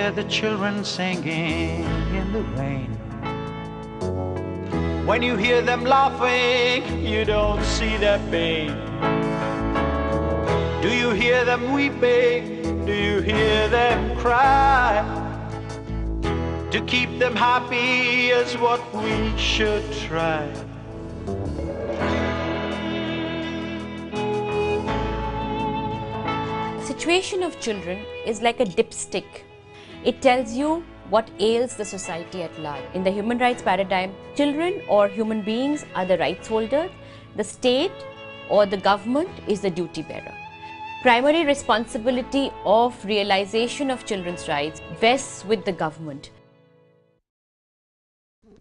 hear the children singing in the rain. When you hear them laughing, you don't see their pain. Do you hear them weeping? Do you hear them cry? To keep them happy is what we should try. Situation of children is like a dipstick. It tells you what ails the society at large. In the human rights paradigm, children or human beings are the rights holders, the state or the government is the duty bearer. Primary responsibility of realization of children's rights vests with the government.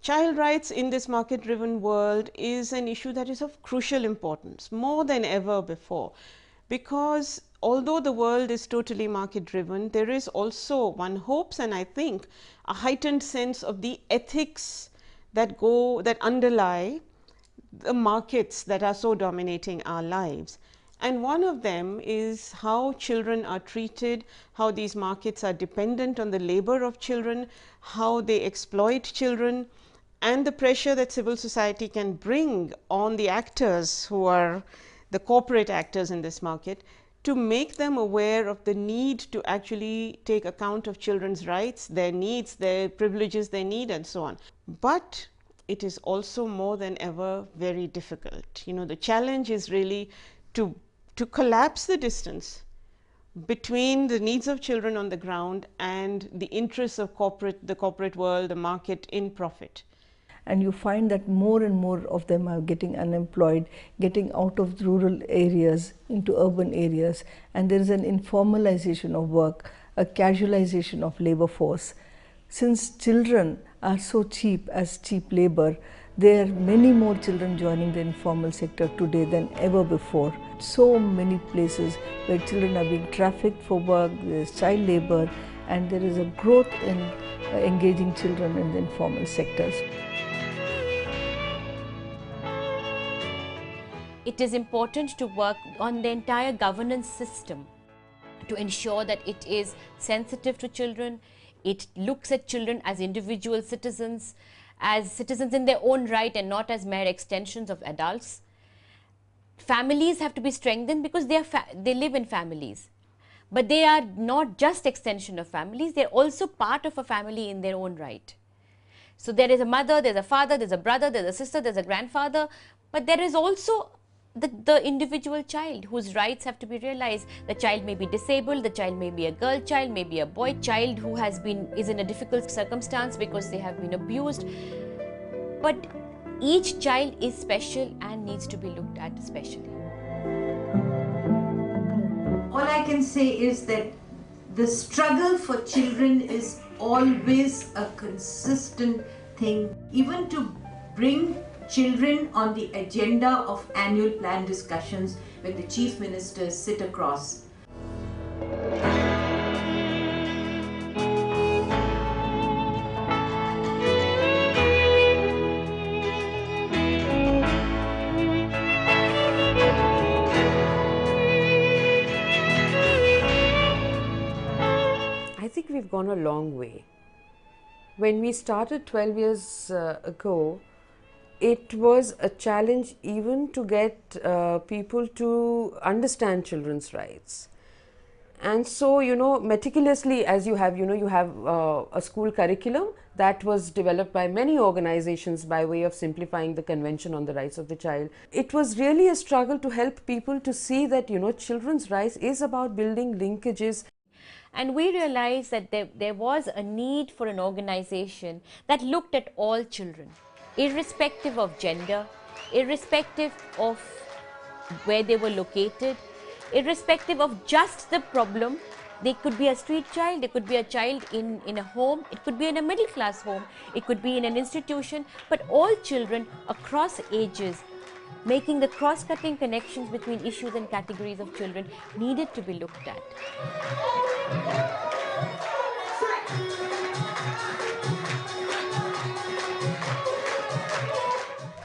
Child rights in this market-driven world is an issue that is of crucial importance, more than ever before, because although the world is totally market-driven, there is also, one hopes and I think, a heightened sense of the ethics that underlie the markets that are so dominating our lives. And one of them is how children are treated, how these markets are dependent on the labor of children, how they exploit children, and the pressure that civil society can bring on the actors who are the corporate actors in this market to make them aware of the need to actually take account of children's rights, their needs, their privileges they need, and so on. But it is also more than ever very difficult. You know, the challenge is really to collapse the distance between the needs of children on the ground and the interests of the corporate world, the market in profit. And you find that more and more of them are getting unemployed, getting out of rural areas into urban areas, and there is an informalization of work, a casualization of labor force. Since children are so cheap as cheap labor, there are many more children joining the informal sector today than ever before. So many places where children are being trafficked for work, there is child labor, and there is a growth in engaging children in the informal sectors. It is important to work on the entire governance system to ensure that it is sensitive to children, it looks at children as individual citizens, as citizens in their own right and not as mere extensions of adults. Families have to be strengthened because they live in families. But they are not just extension of families, they are also part of a family in their own right. So there is a mother, there is a father, there is a brother, there is a sister, there is a grandfather, but there is also the individual child whose rights have to be realized. The child may be disabled, the child may be a girl child, may be a boy child who is in a difficult circumstance because they have been abused. But each child is special and needs to be looked at especially. All I can say is that the struggle for children is always a consistent thing, even to bring children on the agenda of annual plan discussions when the chief ministers sit across. I think we've gone a long way. When we started 12 years ago, it was a challenge even to get people to understand children's rights. And so, meticulously, as you have a school curriculum that was developed by many organizations by way of simplifying the Convention on the Rights of the Child. It was really a struggle to help people to see that, children's rights is about building linkages. And we realized that there was a need for an organization that looked at all children, irrespective of gender, irrespective of where they were located, irrespective of just the problem. They could be a street child, it could be a child in a home, it could be in a middle class home, it could be in an institution, but all children across ages, making the cross-cutting connections between issues and categories of children needed to be looked at.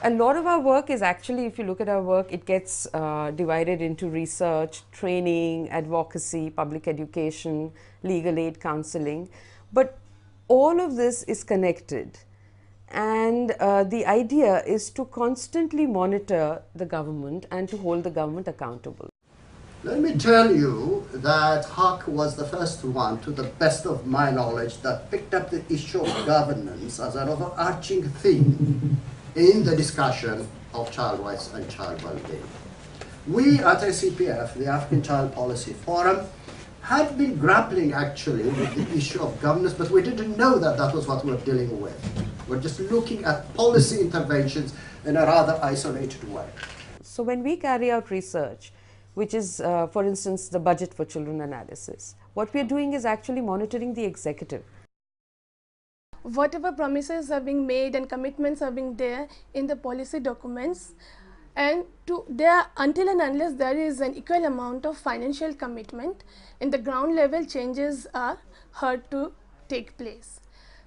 A lot of our work is actually, if you look at our work, it gets divided into research, training, advocacy, public education, legal aid, counseling. But all of this is connected, and the idea is to constantly monitor the government and to hold the government accountable. Let me tell you that HAQ was the first one, to the best of my knowledge, that picked up the issue of governance as an overarching theme in the discussion of child rights and child well-being. We at ACPF, the African Child Policy Forum, had been grappling actually with the issue of governance, but we didn't know that that was what we were dealing with. We're just looking at policy interventions in a rather isolated way. So when we carry out research, which is, for instance, the budget for children analysis, what we are doing is actually monitoring the executive. Whatever promises are being made and commitments are being there in the policy documents, and until and unless there is an equal amount of financial commitment, in the ground level changes are hard to take place.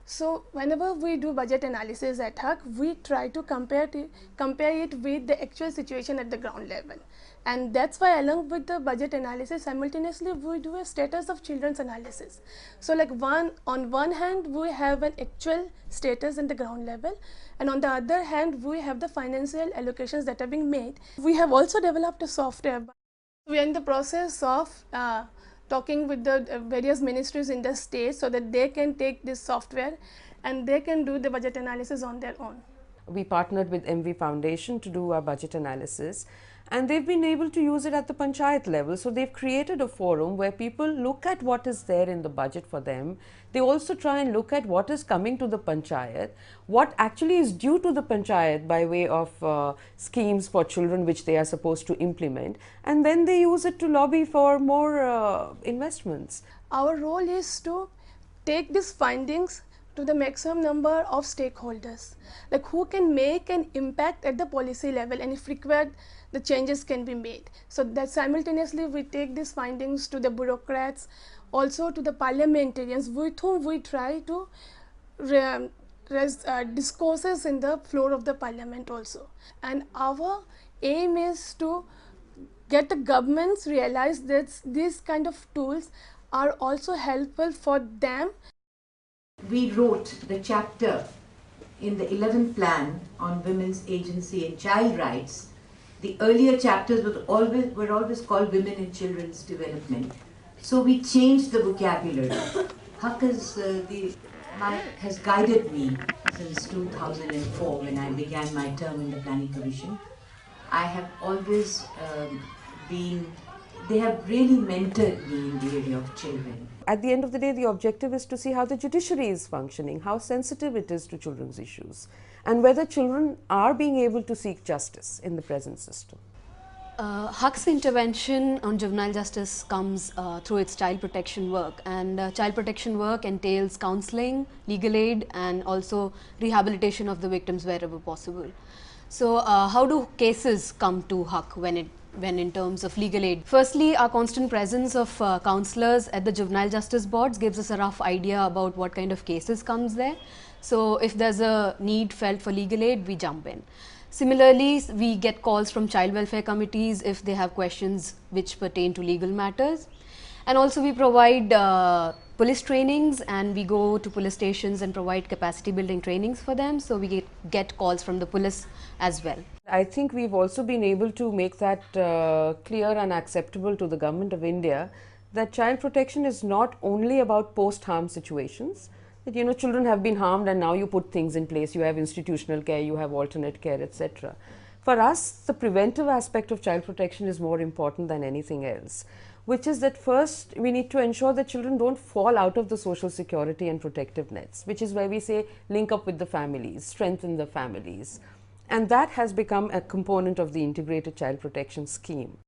So whenever we do budget analysis at HAQ, we try to compare it with the actual situation at the ground level. And that's why along with the budget analysis, simultaneously we do a status of children's analysis. So like on one hand, we have an actual status in the ground level, and on the other hand, we have the financial allocations that are being made. We have also developed a software. We are in the process of talking with the various ministries in the state so that they can take this software and they can do the budget analysis on their own. We partnered with MV Foundation to do our budget analysis, and they've been able to use it at the panchayat level. So they've created a forum where people look at what is there in the budget for them. They also try and look at what is coming to the panchayat, what actually is due to the panchayat by way of schemes for children which they are supposed to implement, and then they use it to lobby for more investments. Our role is to take these findings to the maximum number of stakeholders, like who can make an impact at the policy level, and if required, the changes can be made. So that simultaneously we take these findings to the bureaucrats, also to the parliamentarians with whom we try to discourses in the floor of the parliament also. And our aim is to get the governments realize that these kind of tools are also helpful for them. We wrote the chapter in the 11th plan on women's agency and child rights. The earlier chapters were always called women and children's development. So we changed the vocabulary. HAQ has guided me since 2004 when I began my term in the Planning Commission. I have always they have really mentored me in the area of children. At the end of the day, the objective is to see how the judiciary is functioning, how sensitive it is to children's issues, and whether children are being able to seek justice in the present system. HAQ's intervention on juvenile justice comes through its child protection work, and child protection work entails counseling, legal aid, and also rehabilitation of the victims wherever possible. So how do cases come to HAQ when in terms of legal aid? Firstly, our constant presence of counsellors at the juvenile justice boards gives us a rough idea about what kind of cases comes there. So if there's a need felt for legal aid, we jump in. Similarly, we get calls from child welfare committees if they have questions which pertain to legal matters. And also we provide police trainings, and we go to police stations and provide capacity building trainings for them. So we get calls from the police as well. I think we've also been able to make that clear and acceptable to the Government of India, that child protection is not only about post-harm situations, that children have been harmed and now you put things in place, you have institutional care, you have alternate care, etc. For us, the preventive aspect of child protection is more important than anything else, which is that first we need to ensure that children don't fall out of the social security and protective nets, which is why we say link up with the families, strengthen the families. And that has become a component of the integrated child protection scheme.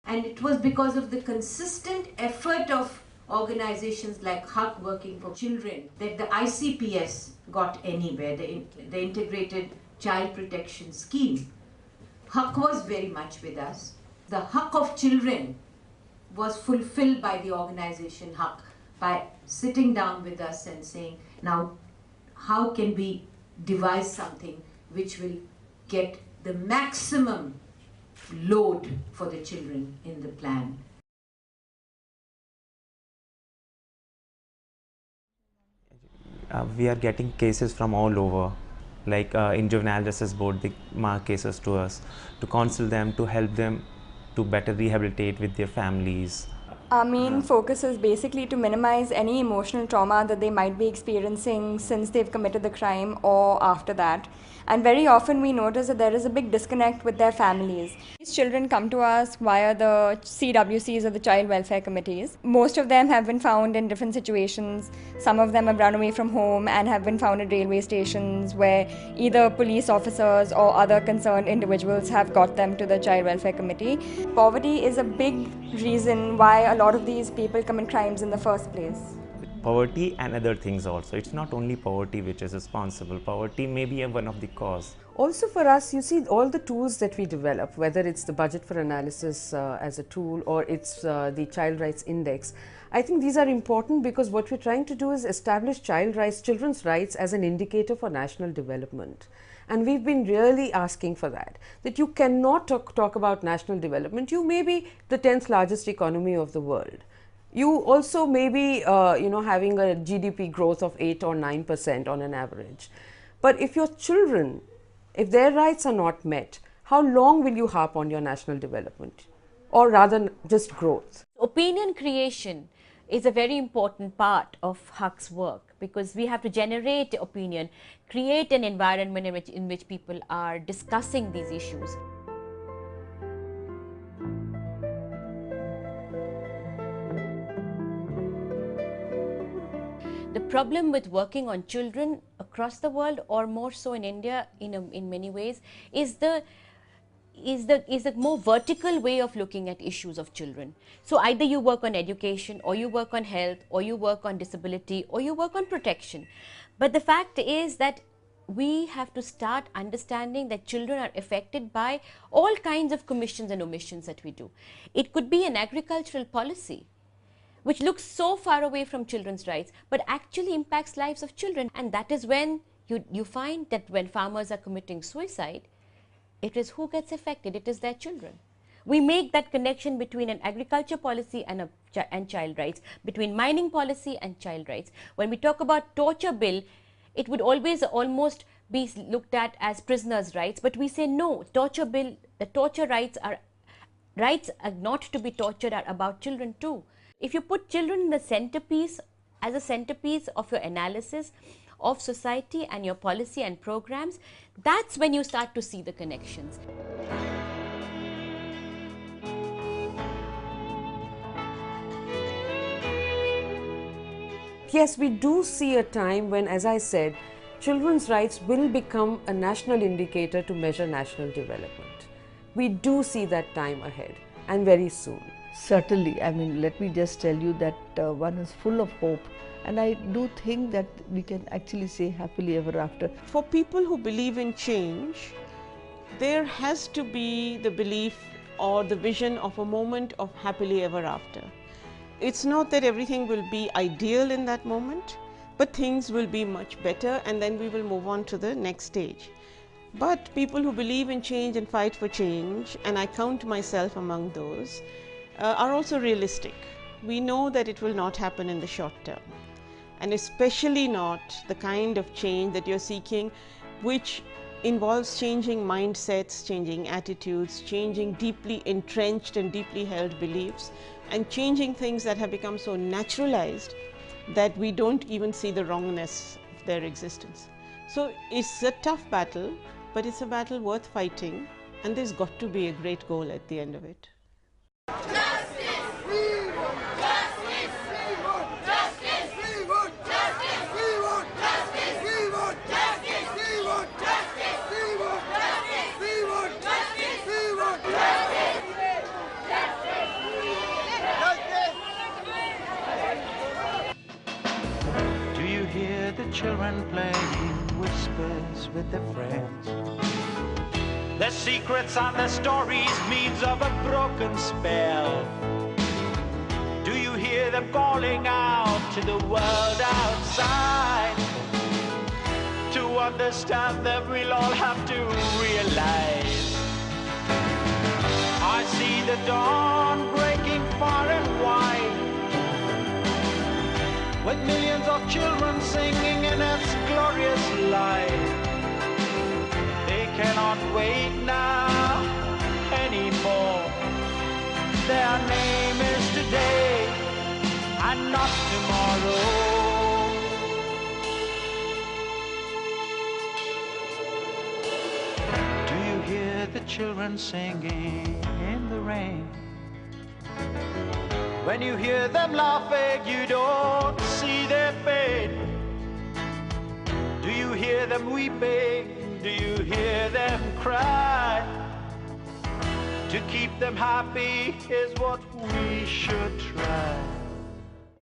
And it was because of the consistent effort of organizations like HAQ working for children that the ICPS got anywhere, the Integrated Child Protection Scheme. HAQ was very much with us. The HAQ of children was fulfilled by the organization HAQ by sitting down with us and saying, now how can we devise something which will get the maximum load for the children in the plan. we are getting cases from all over. Like in Juvenile Justice Board, they mark cases to us to counsel them, to help them to better rehabilitate with their families. Our main focus is basically to minimize any emotional trauma that they might be experiencing since they've committed the crime or after that. And very often we notice that there is a big disconnect with their families. These children come to us via the CWCs or the Child Welfare Committees. Most of them have been found in different situations. Some of them have run away from home and have been found at railway stations where either police officers or other concerned individuals have got them to the Child Welfare Committee. Poverty is a big reason why a lot of these people commit crimes in the first place. Poverty and other things also. It's not only poverty which is responsible. Poverty may be one of the cause. Also for us, you see, all the tools that we develop, whether it's the budget for analysis as a tool or it's the Child Rights Index, I think these are important because what we're trying to do is establish children's rights as an indicator for national development. And we've been really asking for that you cannot talk about national development. You may be the 10th largest economy of the world. You also may be, having a GDP growth of 8 or 9% on an average. But if your children, if their rights are not met, how long will you harp on your national development? Or rather, just growth? Opinion creation is a very important part of HAQ's work because we have to generate opinion, create an environment in which people are discussing these issues. The problem with working on children across the world, or more so in India in many ways, is the more vertical way of looking at issues of children. So either you work on education, or you work on health, or you work on disability, or you work on protection. But the fact is that we have to start understanding that children are affected by all kinds of commissions and omissions that we do. It could be an agricultural policy which looks so far away from children's rights, but actually impacts lives of children. And that is when you find that when farmers are committing suicide, it is who gets affected? It is their children. We make that connection between an agriculture policy and child rights, between mining policy and child rights. When we talk about torture bill, it would always almost be looked at as prisoners' rights, but we say no, torture bill, the torture rights are not to be tortured are about children too. If you put children in the centerpiece, as a centerpiece of your analysis of society and your policy and programs, that's when you start to see the connections. Yes, we do see a time when, as I said, children's rights will become a national indicator to measure national development. We do see that time ahead, and very soon. Certainly, I mean, let me just tell you that one is full of hope, and I do think that we can actually say happily ever after. For people who believe in change, there has to be the belief or the vision of a moment of happily ever after. It's not that everything will be ideal in that moment, but things will be much better, and then we will move on to the next stage. But people who believe in change and fight for change, and I count myself among those, are also realistic. We know that it will not happen in the short term, and especially not the kind of change that you're seeking, which involves changing mindsets, changing attitudes, changing deeply entrenched and deeply held beliefs, and changing things that have become so naturalized that we don't even see the wrongness of their existence. So it's a tough battle, but it's a battle worth fighting, and there's got to be a great goal at the end of it. Do you hear the children playing whispers with their friends? Their secrets and their stories, means of a broken spell. Do you hear them calling out to the world outside? To understand them, we'll all have to realize. I see the dawn breaking far and wide. with millions of children singing in its glorious light. They cannot wait now anymore. Their name is today and not tomorrow. Do you hear the children singing in the rain? When you hear them laughing, you don't see their pain. Do you hear them weeping? Do you hear them cry? To keep them happy is what we should try.